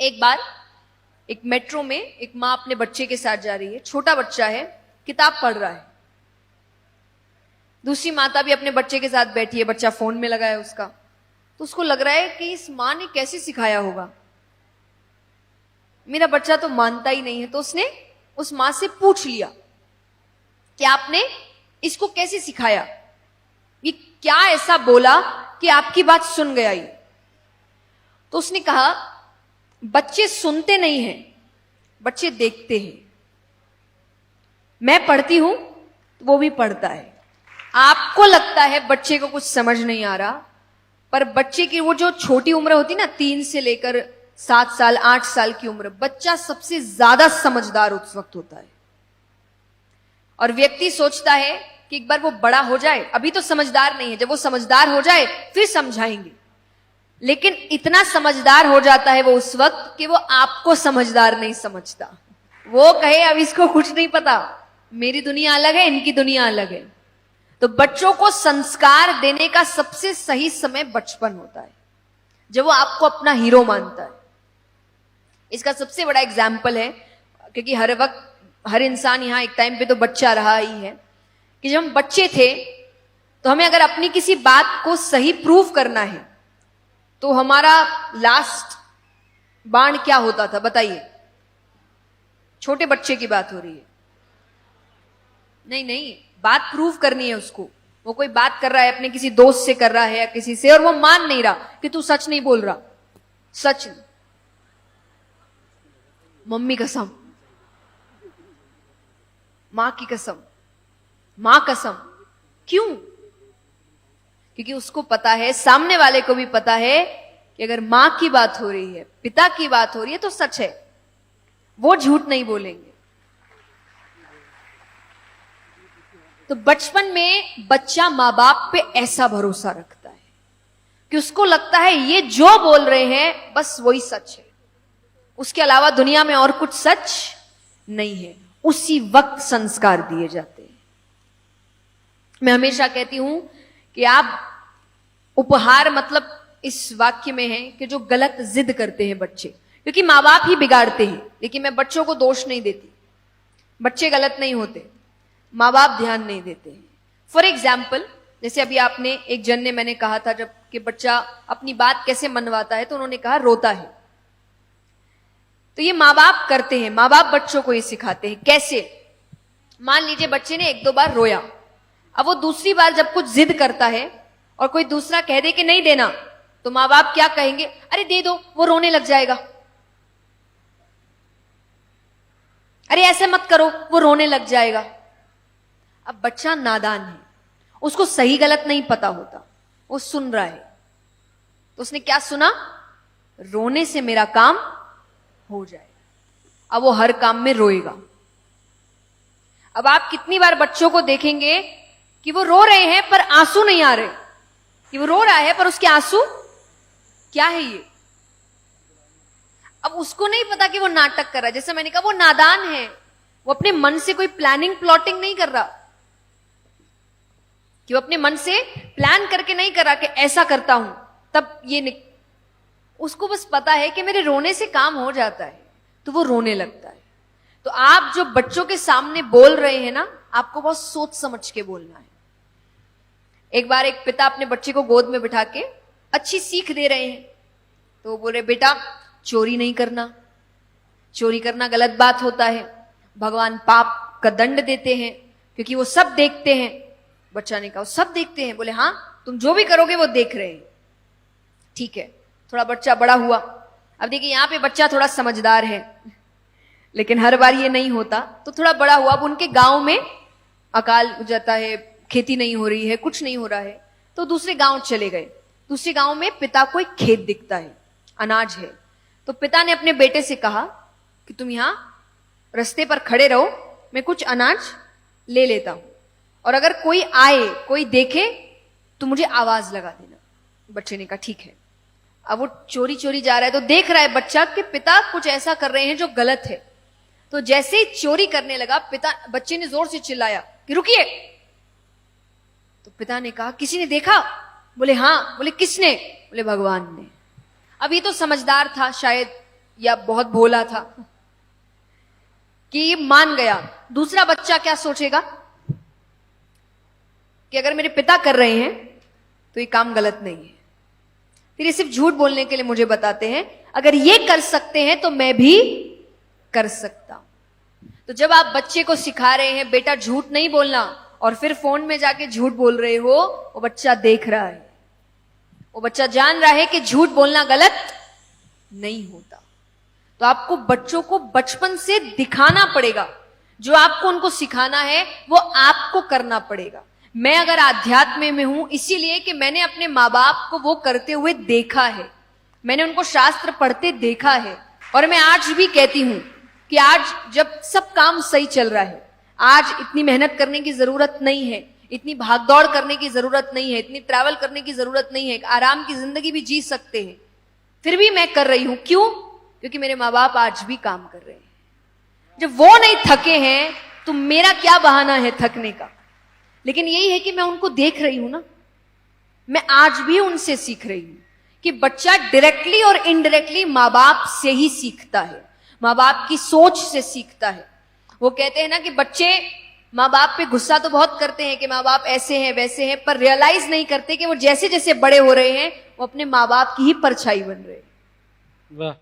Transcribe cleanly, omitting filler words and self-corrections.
एक बार एक मेट्रो में एक माँ अपने बच्चे के साथ जा रही है, छोटा बच्चा है, किताब पढ़ रहा है। दूसरी माता भी अपने बच्चे के साथ बैठी है, बच्चा फोन में लगा है उसका। तो उसको लग रहा है कि इस माँ ने कैसे सिखाया होगा, मेरा बच्चा तो मानता ही नहीं है। तो उसने उस माँ से पूछ लिया कि आपने इसको कैसे सिखाया, ये क्या ऐसा बोला कि आपकी बात सुन गया ये। तो उसने कहा, बच्चे सुनते नहीं हैं, बच्चे देखते हैं। मैं पढ़ती हूं तो वो भी पढ़ता है। आपको लगता है बच्चे को कुछ समझ नहीं आ रहा, पर बच्चे की वो जो छोटी उम्र होती ना, 3 से लेकर 7 साल 8 साल की उम्र, बच्चा सबसे ज्यादा समझदार उस वक्त होता है। और व्यक्ति सोचता है कि एक बार वो बड़ा हो जाए, अभी तो समझदार नहीं है, जब वो समझदार हो जाए फिर समझाएंगे। लेकिन इतना समझदार हो जाता है वो उस वक्त कि वो आपको समझदार नहीं समझता। वो कहे अब इसको कुछ नहीं पता, मेरी दुनिया अलग है, इनकी दुनिया अलग है। तो बच्चों को संस्कार देने का सबसे सही समय बचपन होता है, जब वो आपको अपना हीरो मानता है। इसका सबसे बड़ा एग्जाम्पल है, क्योंकि हर वक्त हर इंसान यहां एक टाइम पे तो बच्चा रहा ही है, कि जब हम बच्चे थे तो हमें अगर अपनी किसी बात को सही प्रूव करना है तो हमारा लास्ट बाण क्या होता था, बताइए। छोटे बच्चे की बात हो रही है, नहीं नहीं, बात प्रूव करनी है उसको। वो कोई बात कर रहा है, अपने किसी दोस्त से कर रहा है या किसी से, और वो मान नहीं रहा कि तू सच नहीं बोल रहा, सच नहीं। मम्मी कसम, मां की कसम, मां कसम। क्यों? क्योंकि उसको पता है, सामने वाले को भी पता है कि अगर मां की बात हो रही है, पिता की बात हो रही है तो सच है, वो झूठ नहीं बोलेंगे। तो बचपन में बच्चा मां बाप पे ऐसा भरोसा रखता है कि उसको लगता है ये जो बोल रहे हैं बस वही सच है, उसके अलावा दुनिया में और कुछ सच नहीं है। उसी वक्त संस्कार दिए जाते हैं। मैं हमेशा कहती हूं कि आप उपहार, मतलब इस वाक्य में है कि जो गलत जिद करते हैं बच्चे, क्योंकि मां बाप ही बिगाड़ते हैं, लेकिन मैं बच्चों को दोष नहीं देती, बच्चे गलत नहीं होते, मां बाप ध्यान नहीं देते हैं। फॉर एग्जाम्पल, जैसे अभी आपने एक जन ने, मैंने कहा था जब कि बच्चा अपनी बात कैसे मनवाता है, तो उन्होंने कहा रोता है। तो ये मां बाप करते हैं, मां बाप बच्चों को ये सिखाते हैं। कैसे? मान लीजिए बच्चे ने 1-2 बार रोया, अब वो दूसरी बार जब कुछ जिद करता है और कोई दूसरा कह दे कि नहीं देना, तो मां बाप क्या कहेंगे, अरे दे दो, वो रोने लग जाएगा, अरे ऐसे मत करो, वो रोने लग जाएगा। अब बच्चा नादान है, उसको सही गलत नहीं पता होता, वो सुन रहा है। तो उसने क्या सुना, रोने से मेरा काम हो जाएगा। अब वो हर काम में रोएगा। अब आप कितनी बार बच्चों को देखेंगे कि वो रो रहे हैं पर आंसू नहीं आ रहे, कि वो रो रहा है पर उसके आंसू क्या है ये। अब उसको नहीं पता कि वो नाटक कर रहा है। जैसे मैंने कहा, वो नादान है, वो अपने मन से कोई प्लानिंग प्लॉटिंग नहीं कर रहा, कि वो अपने मन से प्लान करके नहीं कर रहा कि ऐसा करता हूं तब ये उसको बस पता है कि मेरे रोने से काम हो जाता है, तो वो रोने लगता है। तो आप जो बच्चों के सामने बोल रहे हैं ना, आपको बहुत सोच समझ के बोलना है। एक बार एक पिता अपने बच्चे को गोद में बिठा के अच्छी सीख दे रहे हैं, तो वो बोले, बेटा चोरी नहीं करना, चोरी करना गलत बात होता है, भगवान पाप का दंड देते हैं, क्योंकि वो सब देखते हैं। बच्चा ने कहा, सब देखते हैं? बोले हाँ, तुम जो भी करोगे वो देख रहे हैं। ठीक है, थोड़ा बच्चा बड़ा हुआ। अब देखिए, यहां पे बच्चा थोड़ा समझदार है, लेकिन हर बार ये नहीं होता। तो थोड़ा बड़ा हुआ, अब उनके गांव में अकाल हो जाता है, खेती नहीं हो रही है, कुछ नहीं हो रहा है, तो दूसरे गांव चले गए। दूसरे गांव में पिता को एक खेत दिखता है, अनाज है। तो पिता ने अपने बेटे से कहा कि तुम यहां रास्ते पर खड़े रहो, मैं कुछ अनाज ले लेता हूं, और अगर कोई आए, कोई देखे तो मुझे आवाज लगा देना। बच्चे ने कहा ठीक है। अब वो चोरी चोरी जा रहा है, तो देख रहा है बच्चा कि पिता कुछ ऐसा कर रहे हैं जो गलत है। तो जैसे ही चोरी करने लगा, बच्चे ने जोर से चिल्लाया कि रुकिए। तो पिता ने कहा, किसी ने देखा? बोले हाँ। बोले किसने? बोले भगवान ने। अब ये तो समझदार था शायद, या बहुत भोला था कि ये मान गया, दूसरा बच्चा क्या सोचेगा कि अगर मेरे पिता कर रहे हैं तो ये काम गलत नहीं है। फिर ये सिर्फ झूठ बोलने के लिए मुझे बताते हैं, अगर ये कर सकते हैं तो मैं भी कर सकता हूं। तो जब आप बच्चे को सिखा रहे हैं बेटा झूठ नहीं बोलना और फिर फोन में जाके झूठ बोल रहे हो, वो बच्चा देख रहा है, वो बच्चा जान रहा है कि झूठ बोलना गलत नहीं होता। तो आपको बच्चों को बचपन से दिखाना पड़ेगा, जो आपको उनको सिखाना है वो आपको करना पड़ेगा। मैं अगर आध्यात्म में हूं इसीलिए कि मैंने अपने माँ बाप को वो करते हुए देखा है, मैंने उनको शास्त्र पढ़ते देखा है। और मैं आज भी कहती हूं कि आज जब सब काम सही चल रहा है, आज इतनी मेहनत करने की जरूरत नहीं है, इतनी भागदौड़ करने की जरूरत नहीं है, इतनी ट्रैवल करने की जरूरत नहीं है, आराम की जिंदगी भी जी सकते हैं, फिर भी मैं कर रही हूं। क्यों? क्योंकि मेरे माँ बाप आज भी काम कर रहे हैं। जब वो नहीं थके हैं तो मेरा क्या बहाना है थकने का। लेकिन यही है कि मैं उनको देख रही हूं ना, मैं आज भी उनसे सीख रही हूं कि बच्चा डायरेक्टली और इनडायरेक्टली माँ बाप से ही सीखता है, माँ बाप की सोच से सीखता है। वो कहते हैं ना कि बच्चे माँ बाप पे गुस्सा तो बहुत करते हैं कि माँ बाप ऐसे हैं वैसे हैं, पर रियलाइज नहीं करते कि वो जैसे जैसे बड़े हो रहे हैं वो अपने माँ बाप की ही परछाई बन रहे हैं। वाह।